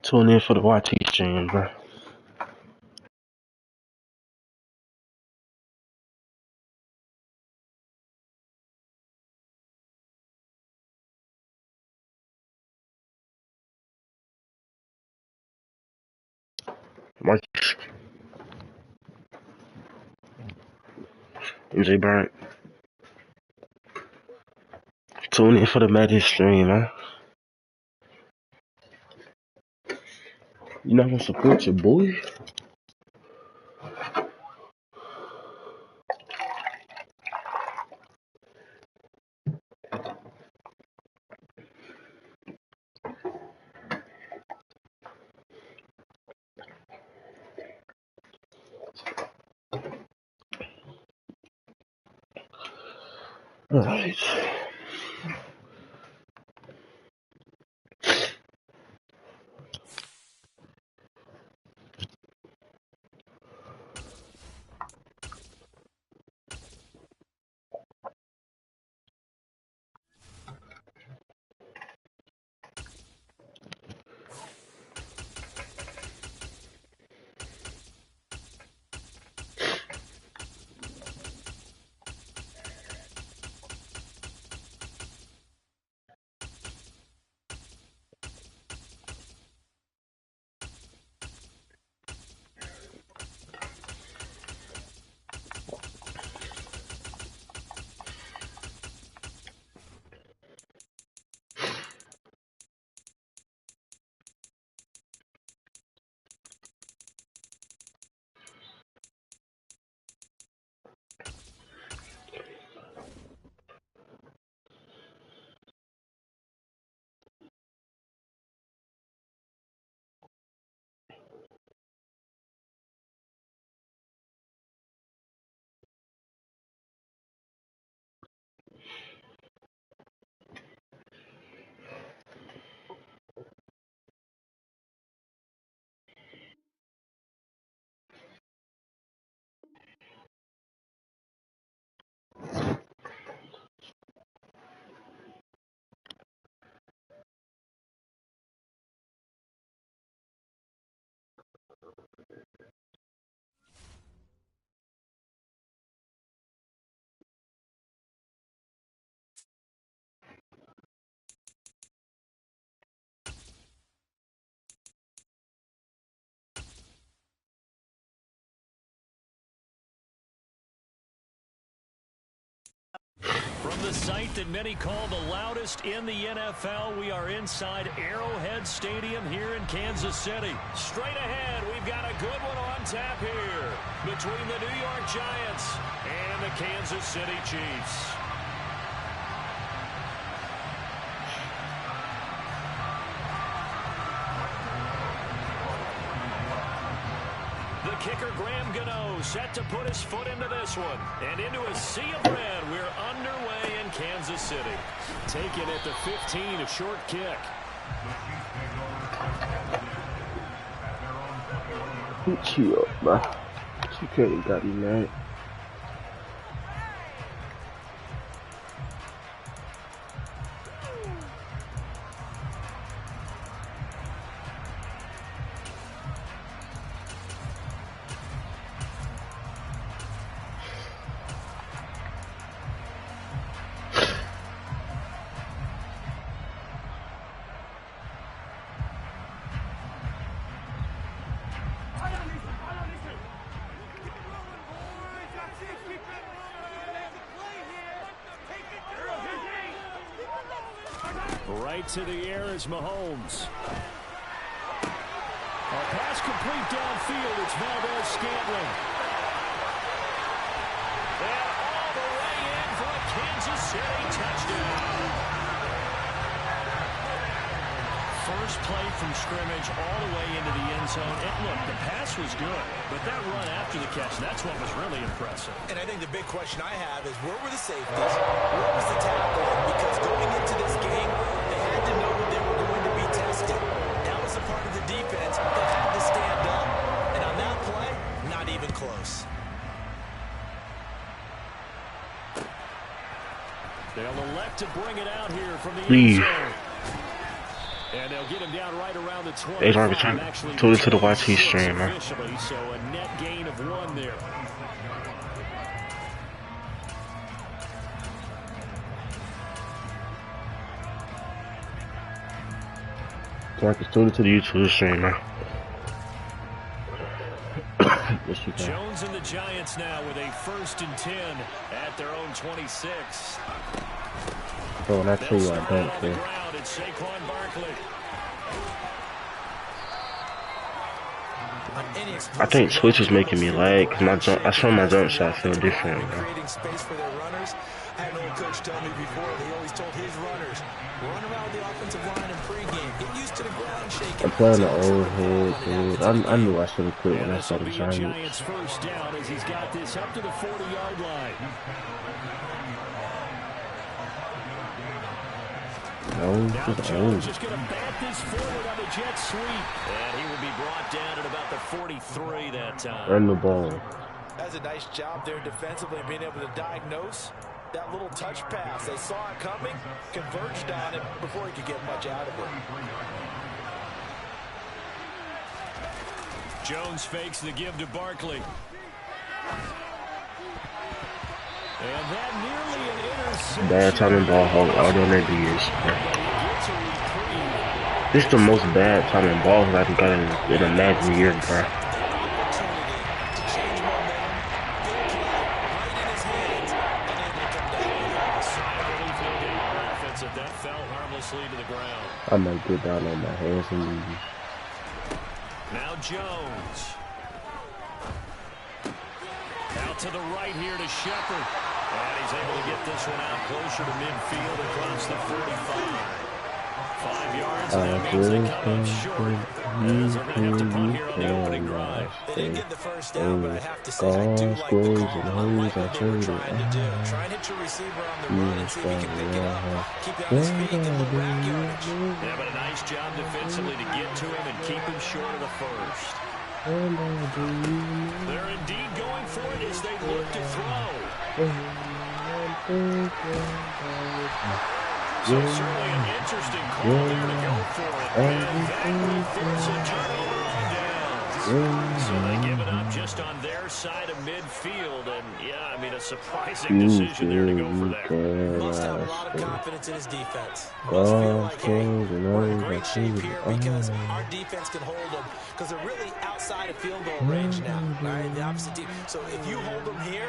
Tune in for the YT stream, bro. Marcus, MJ Bryant. Tune in for the Madden stream, man. You not gonna support your boy? Alright. From the site that many call the loudest in the NFL, we are inside Arrowhead Stadium here in Kansas City. Straight ahead, we've got a good one on tap here between the New York Giants and the Kansas City Chiefs. The kicker, Graham Gano, set to put his foot into this one. And into a sea of red, we're underway in Kansas City. Taken at the 15, a short kick. Chill, bro. You can't got me mad. Right to the air is Mahomes. A pass complete downfield. It's Valdez-Scantling. And all the way in for a Kansas City touchdown. first play from scrimmage all the way into the end zone. And look, the pass was good, but that run after the catch, that's what was really impressive. And I think the big question I have is where were the safeties? Where was the tackling? Because going into this game, they had to know that they were going to be tested. That was a part of the defense that had to stand up. And on that play, not even close. They'll elect to bring it out here from the end zone. And they'll get him down right around the 20. They's already trying to tune into the YT stream, man. So a net gain of 1 there. So I can tune into the YouTube stream, man. Yes, you can. Jones and the Giants now with a 1st and 10 at their own 26. Bro, when I tell you I don't care. I think Twitch is making me lag because my jump, I swear my jump shot feel different, bro. Creating space for their runners. I had an old coach tell me before that he always told his runners, run around the offensive line in pregame. Get used to the ground shaking. I'm playing the old head, dude. I knew I should have quit when I saw the Giants. First down as he's got this up to the 40-yard line. Now Jones is going to bat this forward on a jet sweep. And he will be brought down at about the 43 that time. Run the ball. That's a nice job there defensively, being able to diagnose that little touch pass. They saw it coming, converged on it before he could get much out of it. Jones fakes the give to Barkley. And that nearly an interception. Bad timing ball hold all on their D's. This is the most bad timing balls I've got in a Madden year, bro. I might get down on my hands and knees. Now Jones. Out to the right here to Shepard. And he's able to get this one out closer to midfield across the 45. 5 yards, and that means they come up short. As they're going to have to punt here on the opening drive. They didn't get the first down, but I have to say I do like the call. I like what they were trying to do. Try and hit your receiver on the run and see if he can pick it up. Keep it on his feet, get a little rack yardage. Yeah, but a nice job defensively to get to him and keep him short of the first. They're indeed going for it as they look to throw. So certainly an interesting call there to go for it. And that will force a turnover on downs. So they give it up just on their side of midfield. And yeah, I mean, a surprising decision there to go for that. Must have a lot of confidence in his defense. Must feel like, hey, we're in great shape here because our defense can hold them. Because they're really outside of field goal range now. Right? The opposite team. So if you hold them here,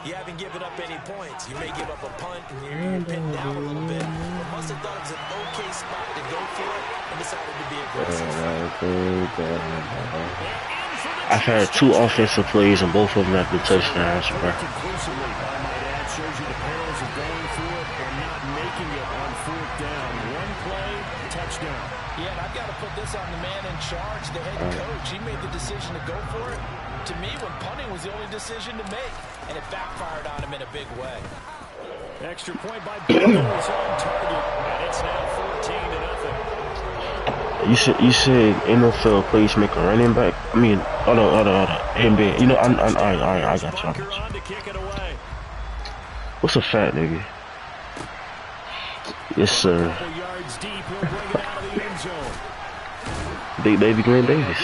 you haven't given up any points. You may give up a punt and you're pinned down a little bit. But must have thought it was an okay spot to go for it and decided to be aggressive. I've had 2 offensive plays and both of them have been touchdowns, bro. Conclusively, I might add, shows you the perils of going for it or not making it on 4th down. 1 play, touchdown. Yeah, and I've got to put this on the man in charge, the head coach. He made the decision to go for it. To me, when punting was the only decision to make, and it backfired on him in a big way. Extra point by Butler is on target, and it's now 14-0. You said NFL plays make a running back. I mean, hold on. Him being, you know, I got you. What's a fat nigga? Yes, sir. Big baby Green Davis.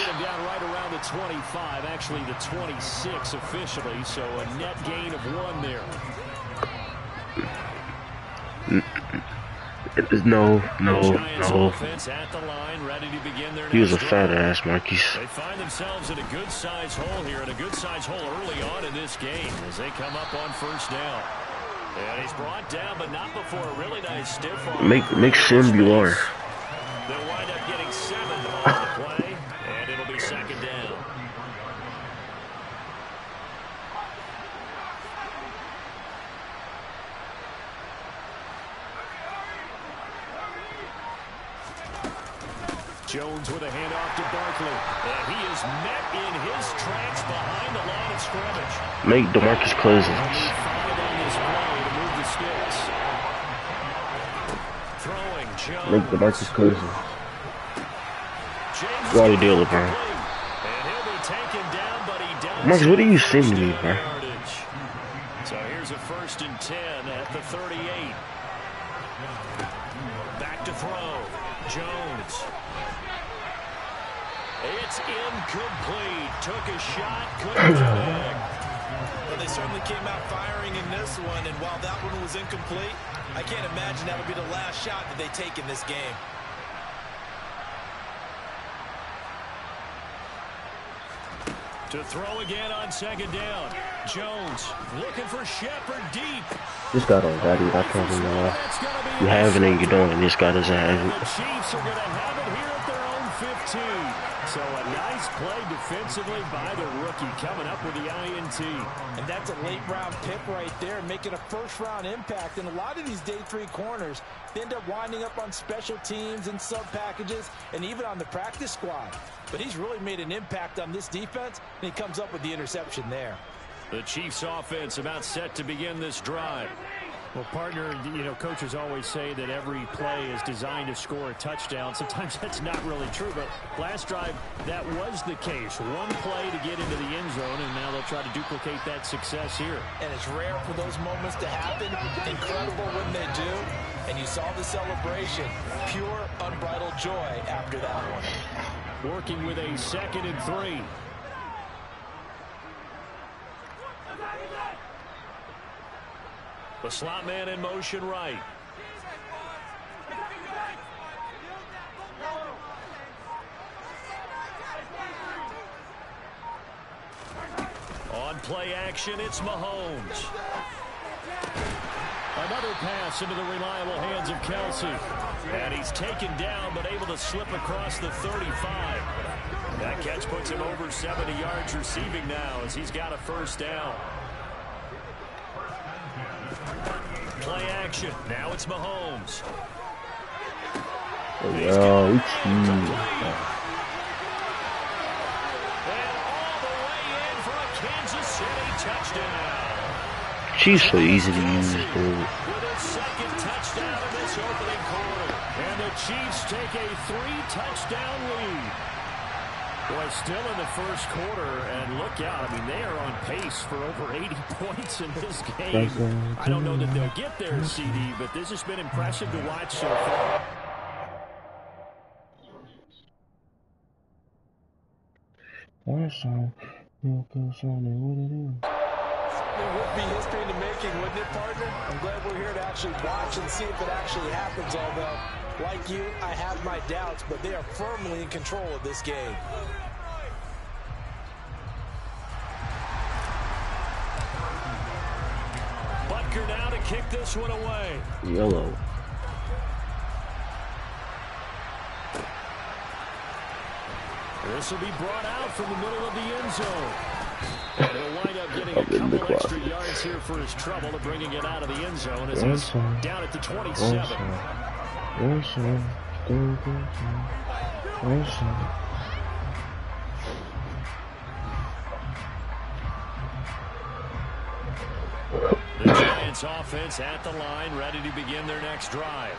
25, actually the 26 officially, so a net gain of 1 there. No. At the line, ready to begin their He was a fat ass, Marquis. They find themselves in a good size hole here, and a good size hole early on in this game as they come up on 1st down. And he's brought down, but not before a really nice stiff arm. Make singular. They'll wind up getting 7 on the play, and it'll be 2nd down. Jones with a handoff to Barkley. And he is met in his tracks behind the line of scrimmage. Make DeMarcus Cousins. 5 on this play to move the sticks. Throwing Jones. Make DeMarcus Cousins. Why you deal with him? And he'll be taken down, but he does. Marcus, what are you sending me, bro? So here's a 1st and 10 at the 38. Back to throw. Jones. It's incomplete. Took a shot, couldn't connect. Well, they certainly came out firing in this one, and while that one was incomplete, I can't imagine that would be the last shot that they take in this game. To throw again on 2nd down. Jones looking for Shepard deep. This guy don't got it. I can't even know why. You have it and you don't, and this guy doesn't have it. The Chiefs are going to have it here at their own 15. So a nice play defensively by the rookie coming up with the INT. And that's a late-round pick right there, making a first-round impact. And a lot of these day 3 corners, they end up winding up on special teams and sub-packages and even on the practice squad. But he's really made an impact on this defense, and he comes up with the interception there. The Chiefs offense about set to begin this drive. Well, partner, you know, coaches always say that every play is designed to score a touchdown. Sometimes that's not really true, but last drive, that was the case. One play to get into the end zone, and now they'll try to duplicate that success here. And it's rare for those moments to happen. Incredible when they do. And you saw the celebration. Pure, unbridled joy after that one. Working with a 2nd and 3. The slot man in motion right. On play action, it's Mahomes. Another pass into the reliable hands of Kelsey. And he's taken down, but able to slip across the 35. That catch puts him over 70 yards receiving now as he's got a 1st down. Play action. Now it's Mahomes. Oh, no, And all the way in for a Kansas City touchdown. She's so easy to use, dude. With a 2nd touchdown in this opening quarter. And the Chiefs take a 3-touchdown lead. Boy, still in the 1st quarter, and look out. I mean, they are on pace for over 80 points in this game. I don't know that they'll get there, CD, but this has been impressive to watch so far. It would be history in the making, wouldn't it, partner? I'm glad we're here to actually watch and see if it actually happens, although, like you, I have my doubts, but they are firmly in control of this game. Butker now to kick this one away. Yellow. This will be brought out from the middle of the end zone. And he'll wind up getting a couple extra yards here for his trouble of bringing it out of the end zone as he's down at the 27. The Giants offense at the line, ready to begin their next drive.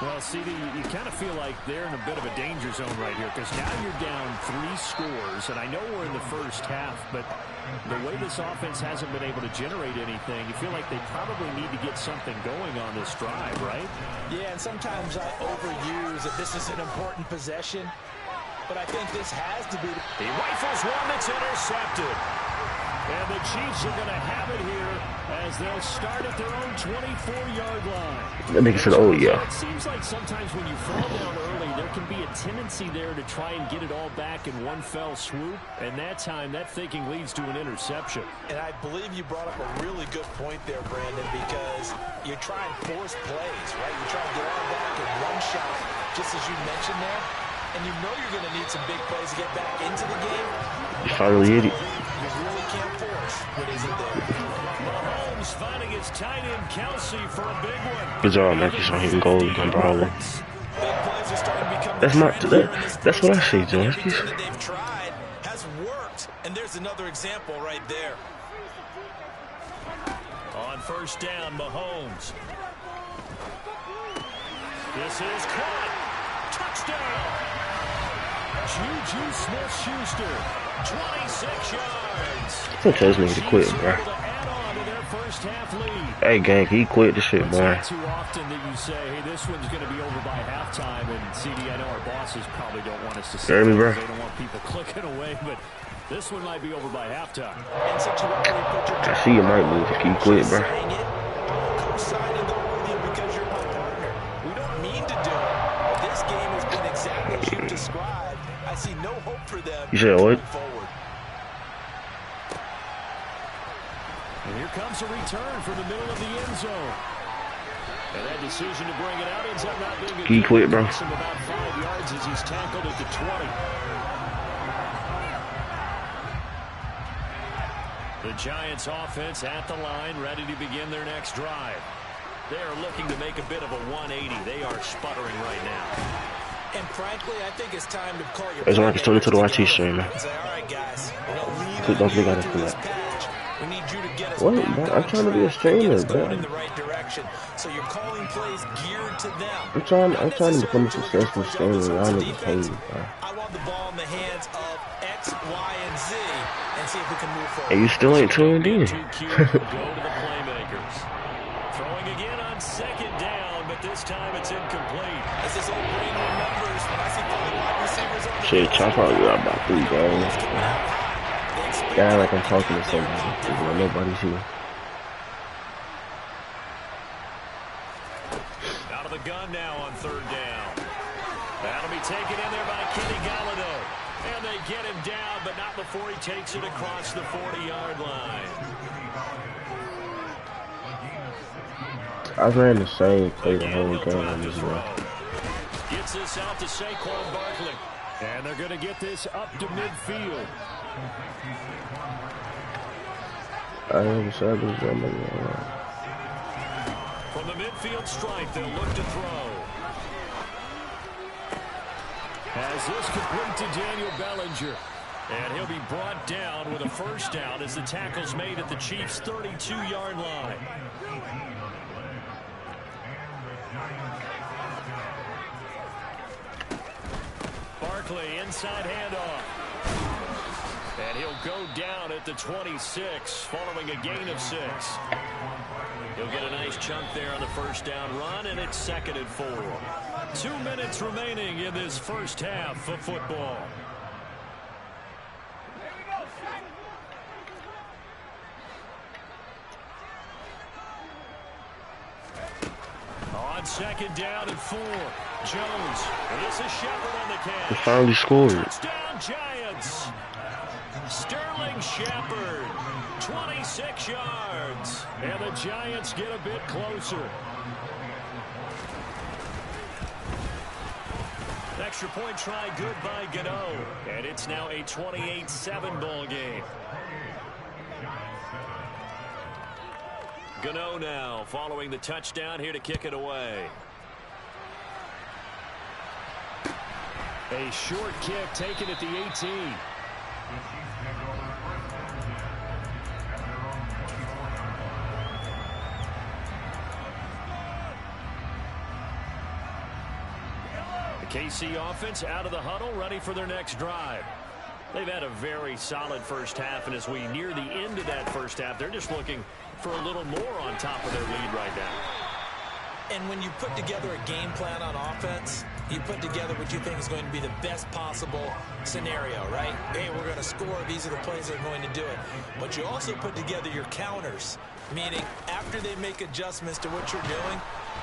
Well, CD, you kind of feel like they're in a bit of a danger zone right here because now you're down 3 scores, and I know we're in the 1st half, but the way this offense hasn't been able to generate anything, you feel like they probably need to get something going on this drive, right? Yeah, and sometimes I overuse that this is an important possession, but I think this has to be. He rifles one that's intercepted. And the Chiefs are going to have it here as they'll start at their own 24-yard line. That nigga said, oh, yeah. It seems like sometimes when you fall down early, there can be a tendency there to try and get it all back in one fell swoop. And that time, that thinking leads to an interception. And I believe you brought up a really good point there, Brandon, because you try and force plays, right? You try to get on back in one shot, just as you mentioned there. And you know you're going to need some big plays to get back into the game. You finally hit it. You really can't force what isn't there. Mahomes finding his tight end Kelsey for a big one. Good job, Marcus, on hitting goals and brawling. Big plays are starting to become That's not that's what I say, George. Everything that they've tried has worked, and there's another example right there. On first down, Mahomes. This is caught. Touchdown. Juju Smith-Schuster, 26 yards. I'm gonna tell this nigga to quit, bro. Hey, gang, he quit the shit, boy. It's not too often that you say, hey, this one's going to be over by halftime, and CD, I know our bosses probably don't want us to say that. Bro. They don't want people clicking away, but this one might be over by halftime. I see you might lose if you quit, bro. We don't mean to do it, but this game has been exactly as you described. I see no hope for them. You said what? And here comes a return from the middle of the end zone. And that decision to bring it out ends up not being a He quit, bro. About 5 yards as he's tackled at the 20. The Giants offense at the line, ready to begin their next drive. They are looking to make a bit of a 180. They are sputtering right now. And frankly, I think it's time to call your As long as it's turning to the YT stream, man. Say, all right, guys, Don't think I can that. we need you to get us What? back I'm trying to be a streamer, bro. in the right direction. So you're calling plays geared to them. I'm trying to become a successful streamer. Y'all niggas hate me, bro. I want the ball in the hands of X, Y, and Z, and see if we can move forward. Hey, you still ain't tuned in. Go to the playmakers. Throwing again on second down, but this time it's incomplete. As this old brain remembers, when I see wide receivers on the Shit, chop out, you about 3 games. Yeah, like I'm talking to somebody. Nobody's here. Out of the gun now on third down. That'll be taken in there by Kenny Galladay. And they get him down, but not before he takes it across the 40-yard line. I ran the same play the whole game as well. Gets this out to Saquon Barkley. And they're going to get this up to midfield. I am savage. From the midfield stripe, they'll look to throw. As this complete to Daniel Bellinger. And he'll be brought down with a first down as the tackle's made at the Chiefs' 32-yard line. Barkley, inside handoff. And he'll go down at the 26, following a gain of 6. He'll get a nice chunk there on the first down run, and it's 2nd and 4. 2 minutes remaining in this first half of football. On 2nd down and 4. Jones. This is Shepard on the catch. They finally scored. Touchdown Giants. Sterling Shepard. 26 yards. And the Giants get a bit closer. Extra point try good by Gano. And it's now a 28-7 ball game. Gano now following the touchdown here to kick it away. A short kick taken at the 18. The KC offense out of the huddle, ready for their next drive. They've had a very solid first half, and as we near the end of that first half, they're just looking for a little more on top of their lead right now. And when you put together a game plan on offense, you put together what you think is going to be the best possible scenario, right? Hey, we're going to score. These are the plays that are going to do it. But you also put together your counters, meaning after they make adjustments to what you're doing,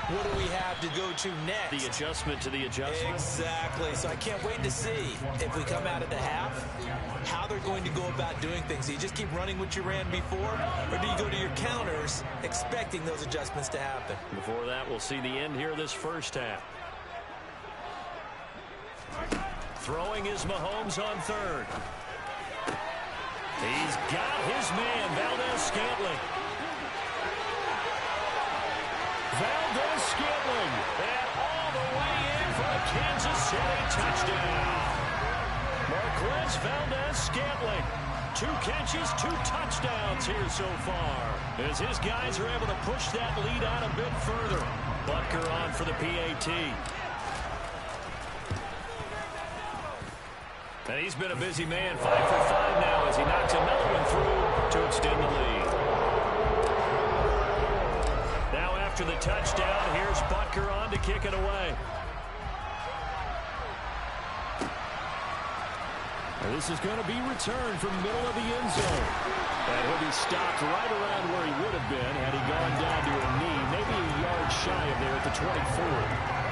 what do we have to go to next? The adjustment to the adjustment. Exactly. So I can't wait to see if we come out of the half, how they're going to go about doing things. Do you just keep running what you ran before, or do you go to your counters expecting those adjustments to happen? Before that, we'll see the end here of this first half. Throwing is Mahomes on third. He's got his man, Valdez-Scantling. Valdez-Scantling, and all the way in for a Kansas City touchdown. Marquez Valdez-Scantling. 2 catches, 2 touchdowns here so far, as his guys are able to push that lead out a bit further. Butker on for the PAT. And he's been a busy man, 5 for 5 now, as he knocks another one through to extend the lead. Now after the touchdown, here's Butker on to kick it away. And this is going to be returned from the middle of the end zone. And he'll be stopped right around where he would have been had he gone down to a knee, maybe a yard shy of there at the 24.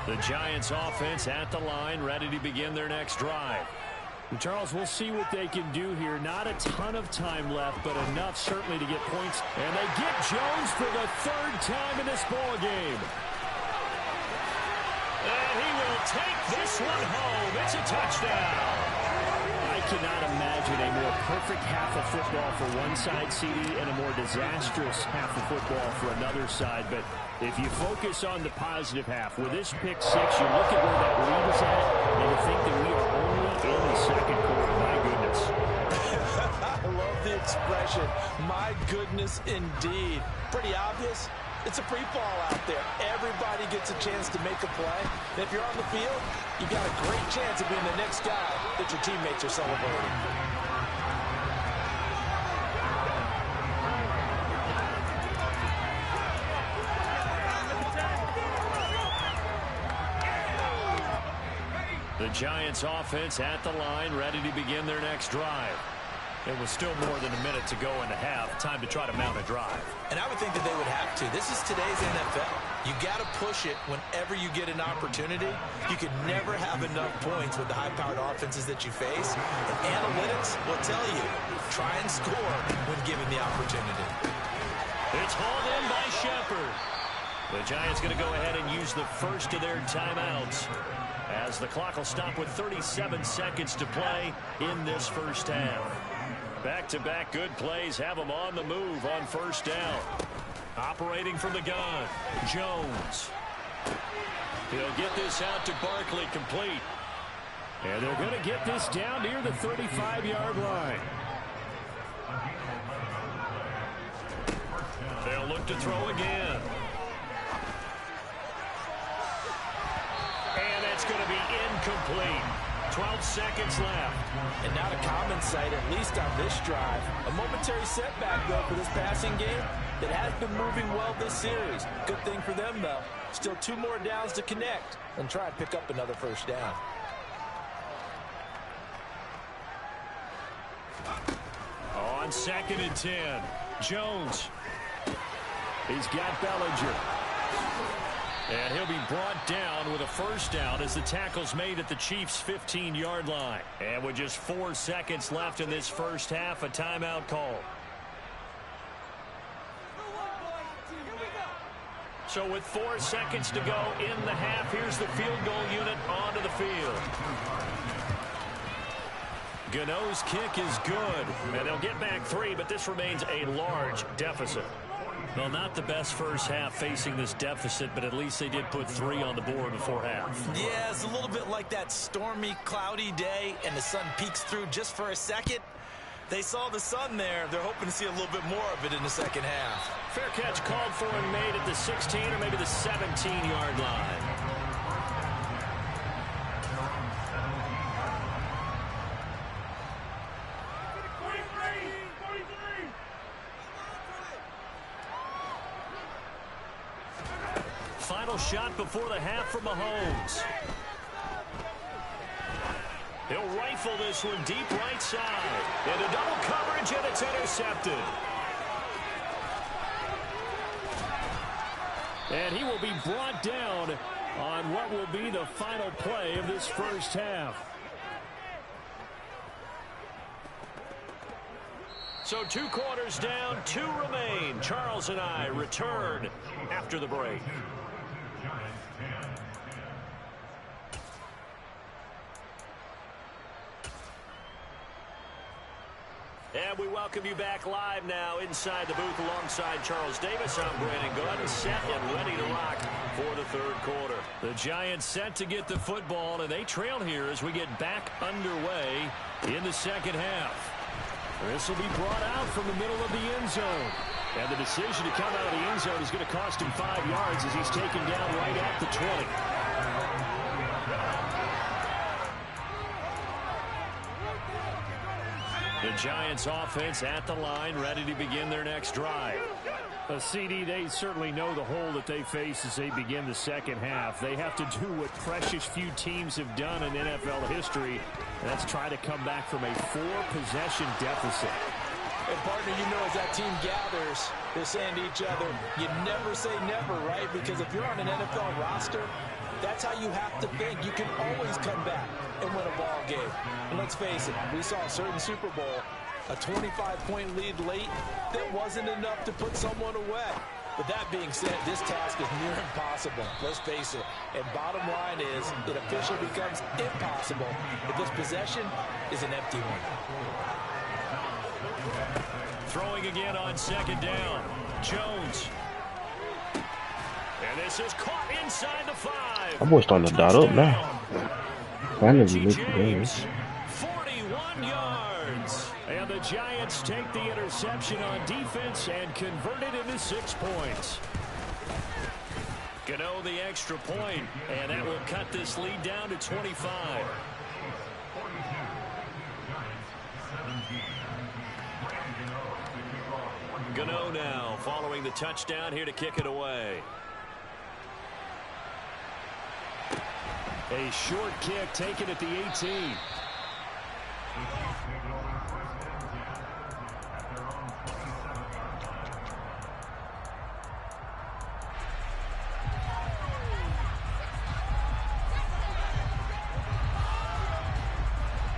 The Giants offense at the line, ready to begin their next drive. And Charles, we'll see what they can do here. Not a ton of time left, but enough certainly to get points. And they get Jones for the 3rd time in this ball game. And he will take this one home. It's a touchdown. I cannot imagine a more perfect half of football for one side, CD, and a more disastrous half of football for another side. But if you focus on the positive half, with this pick 6, you look at where that lead is at, and you think that we are only in the 2nd quarter. My goodness. I love the expression. My goodness, indeed. Pretty obvious. It's a free fall out there. Everybody gets a chance to make a play. And if you're on the field, you've got a great chance of being the next guy that your teammates are celebrating. The Giants offense at the line, ready to begin their next drive. It was still more than a minute to go in the half. Time to try to mount a drive. And I would think that they would have to. This is today's NFL. You got to push it whenever you get an opportunity. You could never have enough points with the high-powered offenses that you face. And analytics will tell you, try and score when given the opportunity. It's hauled in by Shepard. The Giants going to go ahead and use the first of their timeouts, as the clock will stop with 37 seconds to play in this first half. Back-to-back good plays have them on the move on first down. Operating from the gun, Jones. He'll get this out to Barkley, complete. And they're going to get this down near the 35-yard line. They'll look to throw again. And that's going to be incomplete. 12 seconds left. And not a common sight, at least on this drive. A momentary setback, though, for this passing game that has been moving well this series. Good thing for them, though. Still 2 more downs to connect and try and pick up another first down. On 2nd and 10, Jones. He's got Bellinger. And he'll be brought down with a first down as the tackle's made at the Chiefs' 15-yard line. And with just 4 seconds left in this first half, a timeout call. So with 4 seconds to go in the half, here's the field goal unit onto the field. Gano's kick is good, and they'll get back 3, but this remains a large deficit. Well, not the best first half facing this deficit, but at least they did put 3 on the board before half. Yeah, it's a little bit like that stormy, cloudy day, and the sun peeks through just for a second. They saw the sun there. They're hoping to see a little bit more of it in the second half. Fair catch called for and made at the 16 or maybe the 17-yard line. Final shot before the half from Mahomes. He'll rifle this one deep right side. Into double coverage, and it's intercepted. And he will be brought down on what will be the final play of this first half. So 2 quarters down, 2 remain. Charles and I return after the break. And we welcome you back live now inside the booth alongside Charles Davis. I'm Brandon Gordon, set and ready to rock for the third quarter. The Giants set to get the football, and they trail here as we get back underway in the second half. This will be brought out from the middle of the end zone. And the decision to come out of the end zone is going to cost him 5 yards as he's taken down right at the 20. The Giants offense at the line, ready to begin their next drive. CD, they certainly know the hole that they face as they begin the second half. They have to do what precious few teams have done in NFL history, and that's try to come back from a 4-possession deficit. And partner, you know, as that team gathers, they're saying to each other, you never say never, right? Because if you're on an NFL roster, that's how you have to think. You can always come back and win a ball game. And let's face it, we saw a certain Super Bowl, a 25-point lead late that wasn't enough to put someone away. But that being said, this task is near impossible. Let's face it. And bottom line is, it officially becomes impossible if this possession is an empty one. Throwing again on second down. Jones. And this is caught inside the 5. My boy's starting to dot up now. Finally, James, 41 yards. And the Giants take the interception on defense and convert it into 6 points. Gano the extra point, and that will cut this lead down to 25. Gano now following the touchdown here to kick it away. A short kick taken at the 18.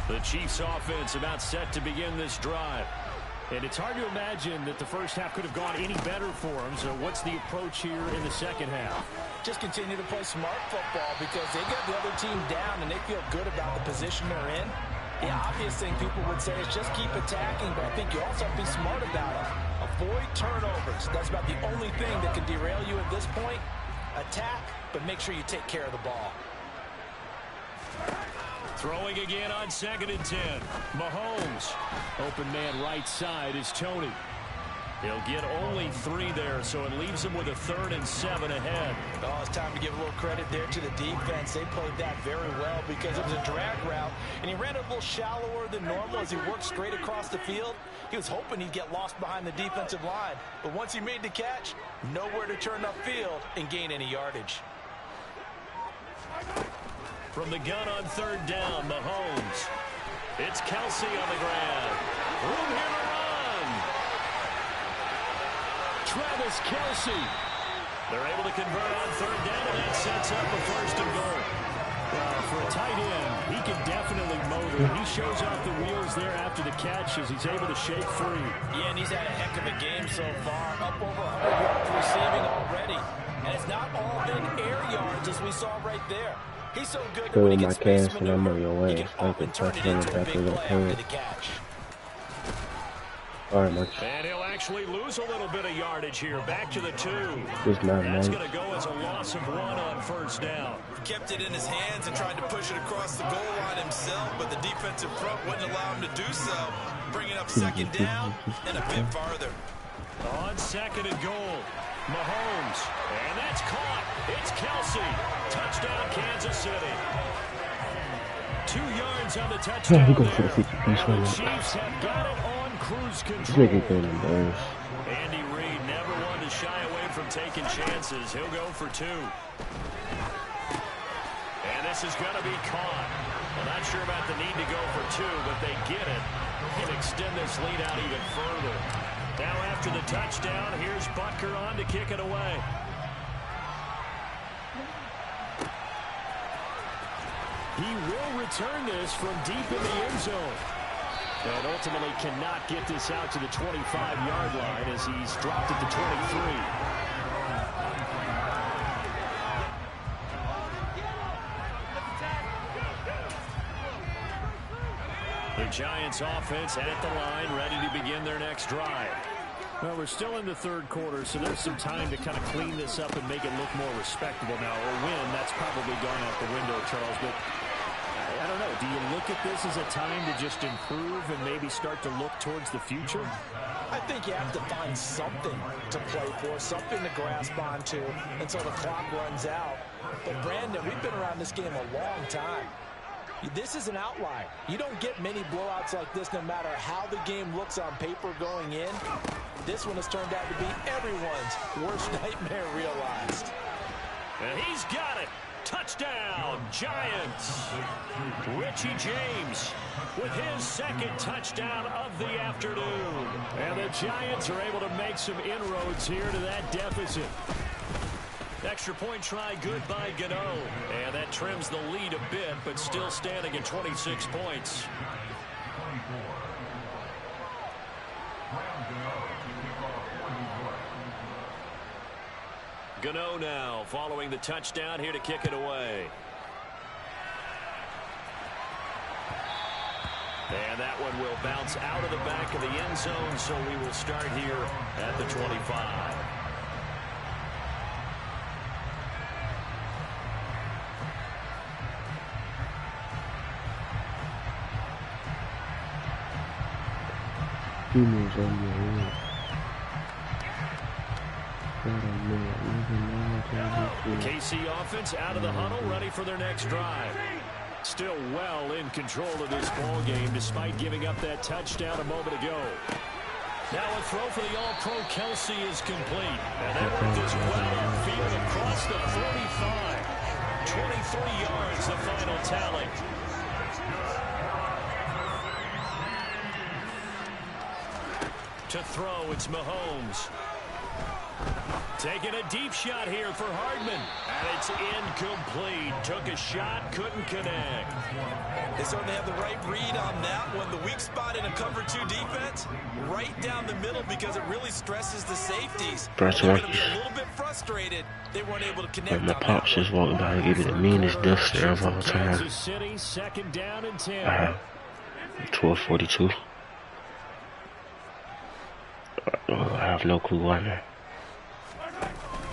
The Chiefs offense about set to begin this drive. And it's hard to imagine that the first half could have gone any better for them. So what's the approach here in the second half? Just continue to play smart football because they got the other team down and they feel good about the position they're in. The obvious thing people would say is just keep attacking, but I think you also have to be smart about it. Avoid turnovers. That's about the only thing that can derail you at this point. Attack, but make sure you take care of the ball. Throwing again on 2nd and 10. Mahomes. Open man right side is Tony. He'll get only 3 there, so it leaves him with a 3rd and 7 ahead. Oh, it's time to give a little credit there to the defense. They played that very well because it was a drag route, and he ran a little shallower than normal as he worked straight across the field. He was hoping he'd get lost behind the defensive line, but once he made the catch, nowhere to turn upfield and gain any yardage. From the gun on 3rd down, Mahomes. It's Kelsey on the ground. Room here to run. Travis Kelsey. They're able to convert on 3rd down, and that sets up a 1st and goal. Well, for a tight end, he can definitely motor. He shows off the wheels there after the catch as he's able to shake free. Yeah, and he's had a heck of a game so far. Up over 100 yards receiving already. And it's not all been air yards as we saw right there. He's so good that when he gets space maneuver, he can often turn it into a big play after the catch. All right, Mark. And he'll actually lose a little bit of yardage here. Back to the 2. That's going to go as a loss of 1 on 1st down. He kept it in his hands and tried to push it across the goal line himself, but the defensive front wouldn't allow him to do so. Bringing up 2nd down and a bit farther. On 2nd and goal. Mahomes. And that's caught. It's Kelsey. Touchdown, Kansas City. 2 yards on the touchdown there. The Chiefs have got it on cruise control. Andy Reid never wanted to shy away from taking chances. He'll go for 2. And this is going to be caught. I'm not sure about the need to go for 2, but they get it and extend this lead out even further. Now after the touchdown, here's Butker on to kick it away. He will return this from deep in the end zone. And ultimately cannot get this out to the 25-yard line as he's dropped at the 23. The Giants offense at the line, ready to begin their next drive. Well, we're still in the third quarter, so there's some time to kind of clean this up and make it look more respectable now. A win, that's probably gone out the window, Charles, but I don't know. Do you look at this as a time to just improve and maybe start to look towards the future? I think you have to find something to play for, something to grasp onto until the clock runs out. But, Brandon, we've been around this game a long time. This is an outlier. You don't get many blowouts like this no matter how the game looks on paper going in. This one has turned out to be everyone's worst nightmare realized. And he's got it. Touchdown, Giants. Richie James with his second touchdown of the afternoon. And the Giants are able to make some inroads here to that deficit. Extra point try good by Gano. And that trims the lead a bit, but still standing at 26 points. Gano now following the touchdown here to kick it away. And that one will bounce out of the back of the end zone, so we will start here at the 25. The KC offense out of the huddle, ready for their next drive. Still well in control of this ball game despite giving up that touchdown a moment ago. Now a throw for the All-Pro Kelsey is complete. And that worked as well upfield across the 45. 23 yards, the final tally. To throw, it's Mahomes. Taking a deep shot here for Hardman. And it's incomplete. Took a shot, couldn't connect. They certainly have the right read on that one. The weak spot in a cover 2 defense, right down the middle because it really stresses the safeties. They're going to be a little bit frustrated. They weren't able to connect. My pops just walked by and gave me the meanest death stare of all time. Kansas City, second down and 10. 12:42. I have no clue why now.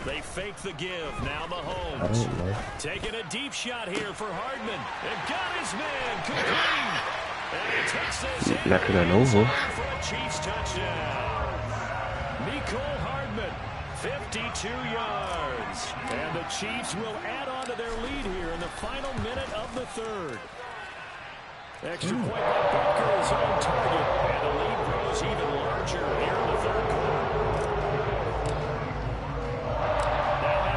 They fake the give. Now Mahomes. Taking a deep shot here for Hardman. And got his man. Complete. And he takes this in. Not that I know of. For a Chiefs touchdown. Mecole Hardman, 52 yards. And the Chiefs will add on to their lead here in the final minute of the third. Extra point by Butker is on target. And the lead grows even larger here in the third quarter.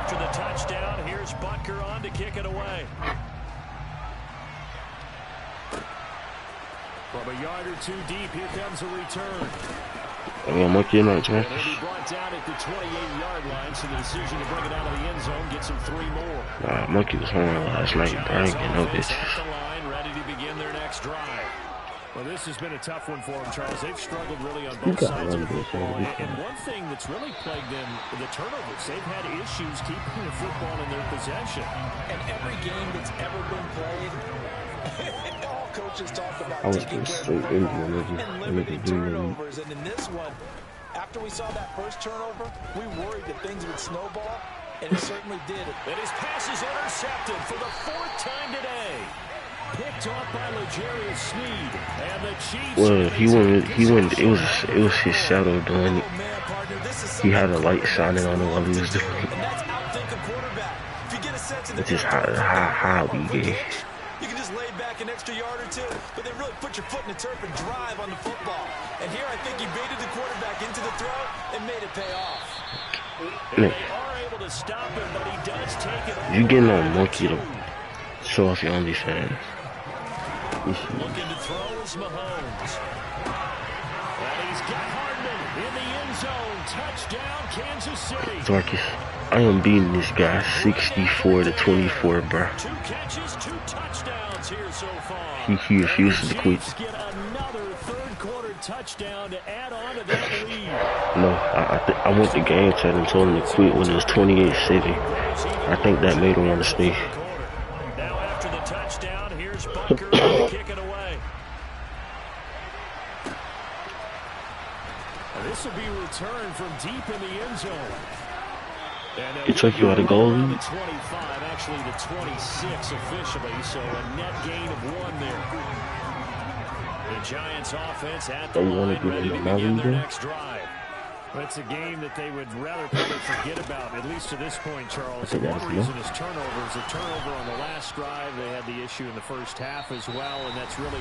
After the touchdown, here's Butker on to kick it away. From a yard or two deep, here comes a return. Monkey in that, And it'll be brought down at the 28-yard line, so the decision to bring it out of the end zone gets him 3 more. Monkey was home last night. I ain't getting no bitches. At the line, ready to begin their next drive. Well, this has been a tough one for them, Charles. They've struggled really on both sides of the football. And one thing that's really plagued them, the turnovers. They've had issues keeping the football in their possession. And every game that's ever been played, all coaches talk about taking care of the football and limiting turnovers. And in this one, after we saw that first turnover, we worried that things would snowball, and it certainly did. And his pass is intercepted for the 4th time today. Picked off by L'Jarius Sneed, and the Chiefs. Well, he went. It was his shadow doing it. He had a light shining on him while he was doing it. It's just how we get. You can just lay back an extra yard or two, but then really put your foot in the turf and drive on the football. And here I think he baited the quarterback into the throw and made it pay off. They are able to stop him, but he does take it. You getting on Monkey to show off your OnlyFans. Looking to throw is Mahomes. And he's got Hardman in the end zone. Touchdown, Kansas City. Marcus, I am beating this guy 64-24, bro. 2 catches, 2 touchdowns here so far. He refuses to quit. Get another third-quarter touchdown to add on to that lead. No, I went to game chat and told him to quit when it was 28-7. I think that made him want to stay. Now after the touchdown, here's Butker to kick it away. This will be returned from deep in the end zone. It took you out of goal. The 25, actually the 26 officially, so a net gain of 1 there. The Giants offense at the line, ready to begin their next drive. That's a game that they would rather probably forget about, at least to this point, Charles. One reason is turnovers. A turnover on the last drive. They had the issue in the first half as well, and that's really,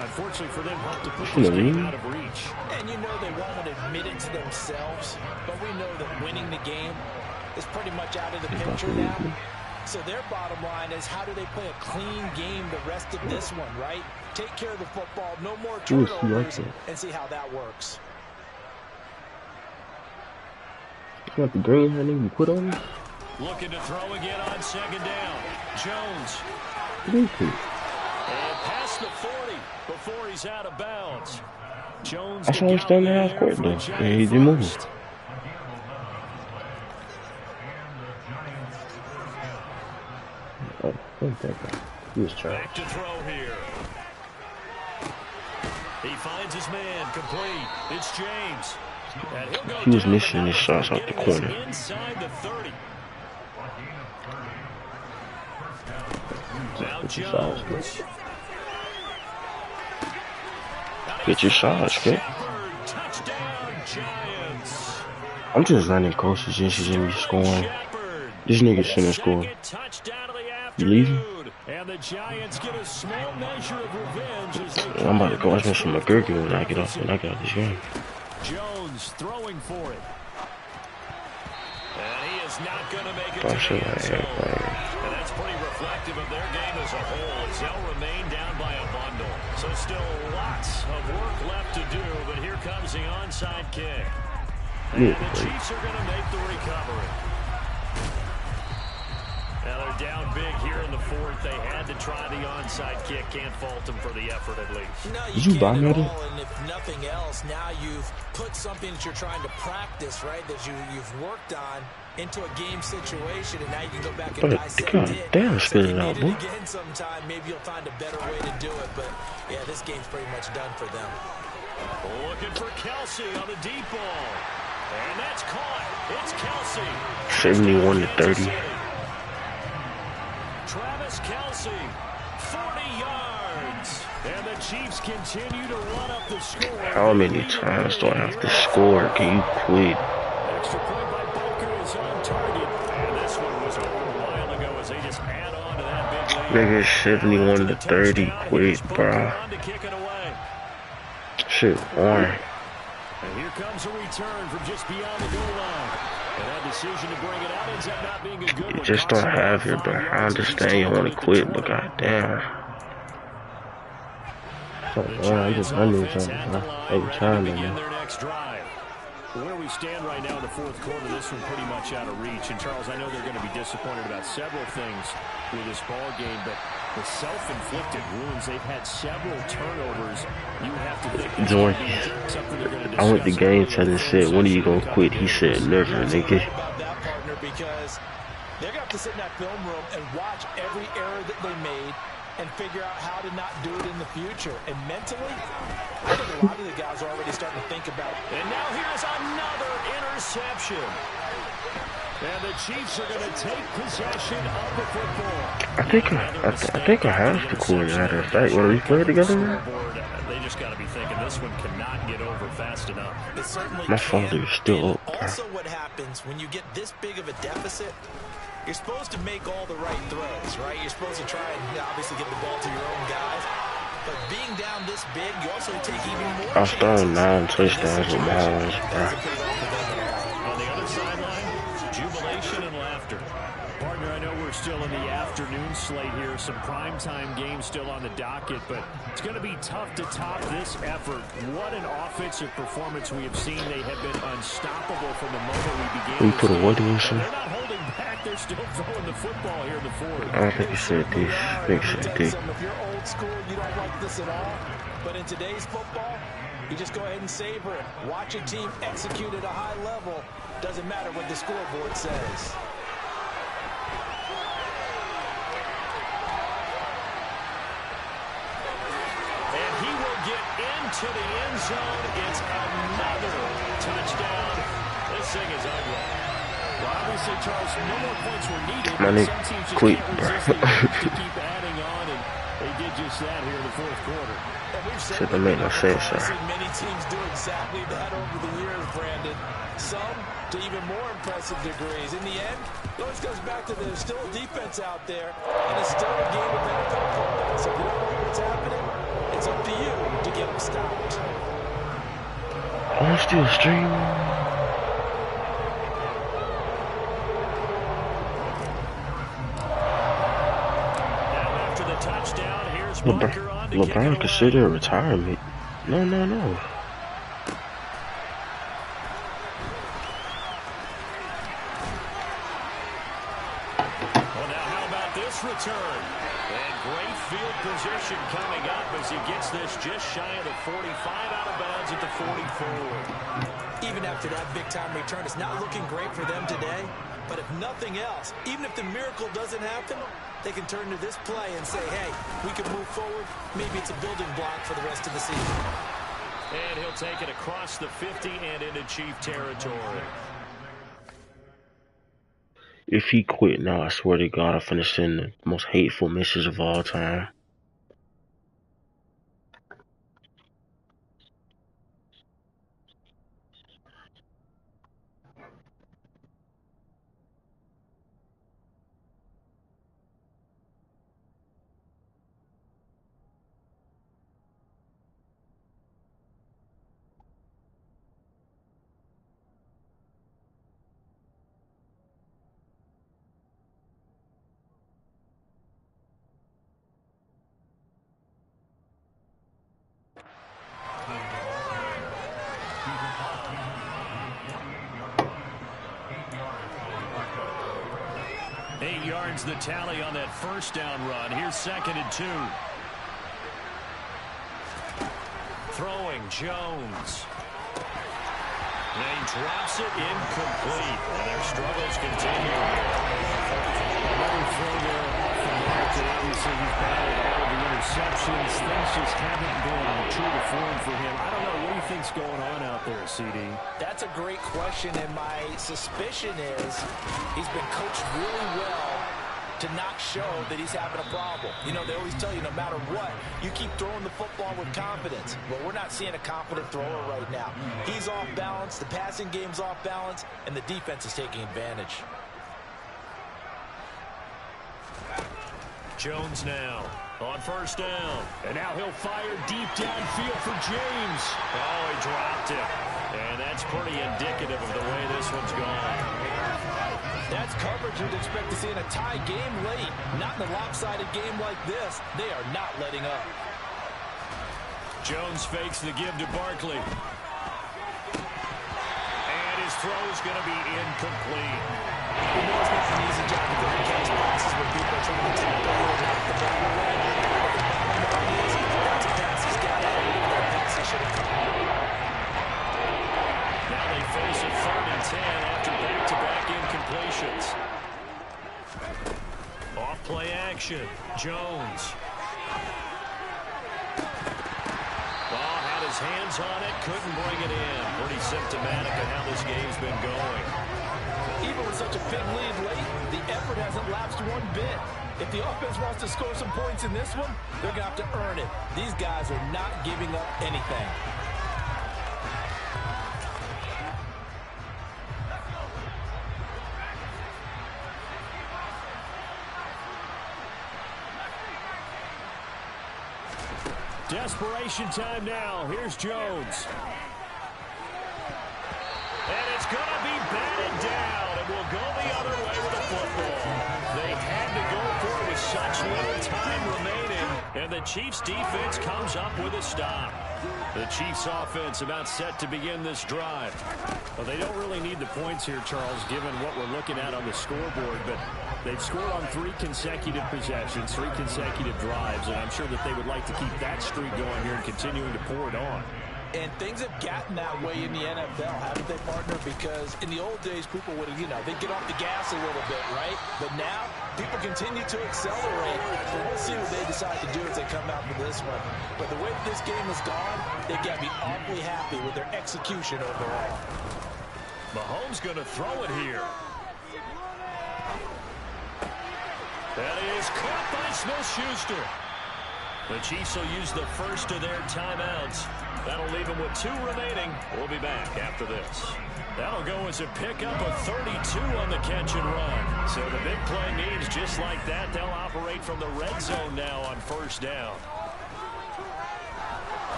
unfortunately for them, helped to put this game out of reach. And you know they won't admit it to themselves, but we know that winning the game is pretty much out of the picture now. So their bottom line is, how do they play a clean game the rest of this one, right? Take care of the football, no more turnovers, and see how that works. Got the green honey you put on me? Looking to throw again on second down. Jones. And past the 40 before he's out of bounds. Jones. I saw him stand in half court though. Yeah, he didn't move. Oh, thank that guy. He was trying. Back to throw here. He finds his man complete. It's James. He was missing his shots out the corner. Inside the 30. Now Jones. Get your shots, man. Touchdown, Giants. I'm just running coaches and she's me scoring. This nigga shouldn't score. You leaving? And the Giants get a small measure of revenge as they I'm about to go watch me some McGurky when I get off this game. Jones throwing for it. And he is not going to make it to Oh, the end zone. And that's pretty reflective of their game as a whole, as they'll remain down by a bundle. So still lots of work left to do, but here comes the onside kick. And the Chiefs are going to make the recovery. Now they're down big here in the fourth. They had to try the onside kick. Can't fault them for the effort at least. No, Did you buy Madden? And if nothing else, now you've put something that you're trying to practice, right, that you've worked on into a game situation, and now you can go back and dissect it. Damn, So if you out, need boy. it again sometime, maybe you'll find a better way to do it. But, yeah, this game's pretty much done for them. Looking for Kelsey on the deep ball. And that's caught. It's Kelsey. 71-30. Travis Kelsey, 40 yards. And the Chiefs continue to run up the score. How many times do I have to score? Can you quit? Extra point by Booker is on target. And this one was over a while ago as they just add on to that big lead. Nigga, 71-30. Quit, bro. Shit, boring. And here comes a return from just beyond the goal line. And that decision to bring it out ends up not being a good one. You just don't have it, bro. I understand you want to quit, but goddamn. So, I'm just running something every time, man. Where we stand right now in the fourth quarter, this one pretty much out of reach. And Charles, I know they're going to be disappointed about several things with this ball game, but the self-inflicted wounds, they've had several turnovers. You have to think Joy, something they're going to I went to game time and said, when are you going to quit? He said, never, nigga. Because they're going to have to sit in that film room and watch every error that they made and figure out how to not do it in the future. And mentally, I think a lot of the guys are already starting to think about it. And now here's another interception. And the Chiefs are going to take possession of the football. I think I have the coordinator. Right? When we play together now? They just got to be thinking this one cannot get over fast enough. My father is still up. Also, what happens when you get this big of a deficit, you're supposed to make all the right throws, right? You're supposed to try and obviously get the ball to your own guys. But being down this big, you also take even more I was throwing 9 touchdowns with Mahomes, bro. On the other sideline, jubilation and laughter. Partner, I know we're still in the afternoon slate here. Some primetime games still on the docket, but it's going to be tough to top this effort. What an offensive performance we have seen. They have been unstoppable from the moment we began. We put a what in this? They're not holding back. They're still throwing the football here in the fourth. I don't think he said this. I think he said this. If you're old school, you don't like this at all. But in today's football, you just go ahead and savor it. Watch a team execute at a high level. Doesn't matter what the scoreboard says. And he will get into the end zone. It's another touchdown. This thing is ugly. Well, obviously, Charles, no more points were needed. Some teams just can't resist the urge to keep adding on, and they did just that here in the fourth quarter. Shouldn't make no sense, sir. Many teams do exactly that over the years, Brandon. Some to even more impressive degrees. In the end, it always goes back to there's still a defense out there, and it's still a game of NFL football. So if you don't know what's happening, it's up to you to get them stopped. I'm still streaming. LeBron considered retirement. No. Well, now how about this return? And great field position coming up as he gets this just shy of the 45, out of bounds at the 44. Even after that big-time return, it's not looking great for them today. But if nothing else, even if the miracle doesn't happen, they can turn to this play and say, hey, we can move forward. Maybe it's a building block for the rest of the season. And he'll take it across the 50 and into Chief territory. If he quit now, I swear to God, I'm finna send the most hateful message of all time. The tally on that first down run. Here's 2nd and 2. Throwing Jones. And he drops it incomplete. And their struggles continue. Another throw there from Martin. Obviously, he's battled all of the interceptions. Things just haven't been true to form for him. I don't know. What do you think's going on out there, CD? That's a great question, and my suspicion is he's been coached really well to not show that he's having a problem. You know, they always tell you no matter what, you keep throwing the football with confidence. Well, we're not seeing a confident thrower right now. He's off balance, the passing game's off balance, and the defense is taking advantage. Jones now on first down. And now he'll fire deep downfield for James. Oh, he dropped it. And that's pretty indicative of the way this one's gone. That's coverage you'd expect to see in a tie game late. Not in a lopsided game like this. They are not letting up. Jones fakes the give to Barkley. And his throw's going to be incomplete. You know it's not an easy job to throw catch passes when people are trying to tackle you and knock the ball away. The bottom line is, that's a pass he's got out. That pass he should have caught. Now they face a 3rd and 10 after back-to-back incompletions. Off play action. Jones. Ball had his hands on it, couldn't bring it in. Pretty symptomatic of how this game's been going. Even with such a big lead late, the effort hasn't lapsed one bit. If the offense wants to score some points in this one, they're going to have to earn it. These guys are not giving up anything. Desperation time now. Here's Jones. And it's going to be batted down. It will go the other way with the football. They had to go for it with such little time remaining. And the Chiefs' defense comes up with a stop. The Chiefs' offense about set to begin this drive. Well, they don't really need the points here, Charles, given what we're looking at on the scoreboard. But they've scored on 3 consecutive possessions, 3 consecutive drives, and I'm sure that they would like to keep that streak going here and continuing to pour it on. And things have gotten that way in the NFL, haven't they, partner? Because in the old days, people would, they'd get off the gas a little bit, right? But now, people continue to accelerate. So we'll see what they decide to do as they come out for this one. But the way that this game has gone, they've got to be awfully happy with their execution overall. Mahomes going to throw it here. That is caught by Smith-Schuster. The Chiefs will use the first of their timeouts. That'll leave them with 2 remaining. We'll be back after this. That'll go as a pickup of 32 on the catch and run. So the big play means just like that, they'll operate from the red zone now on first down.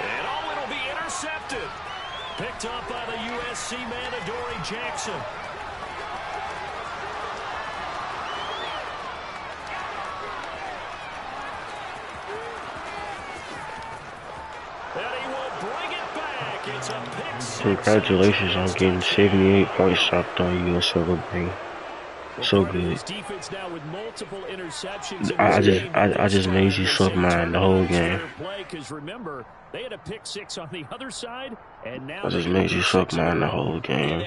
And it'll be intercepted. Picked up by the USC man, Adoree Jackson. Congratulations on getting 78 points dropped on you and celebrating. So good. I just made you suck mine the whole game. They had a pick 6 on the other side, and now I just made you suck mine the whole game. You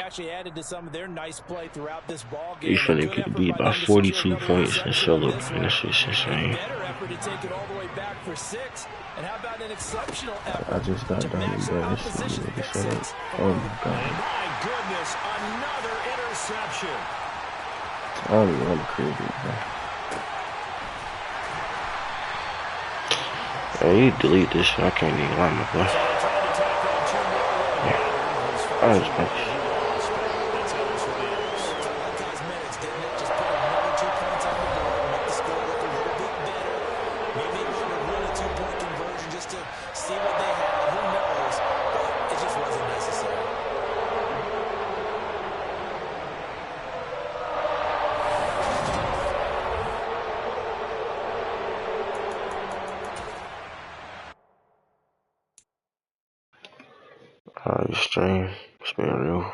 finna get beat by 42 points and celebrating. This is insane. I just got done embarrassed. Oh my god. My goodness, another interception. I don't even want to create it, bro. Hey, you delete this shit. I can't even lie, my boy. Yeah. I was punched. Stream. It's been real.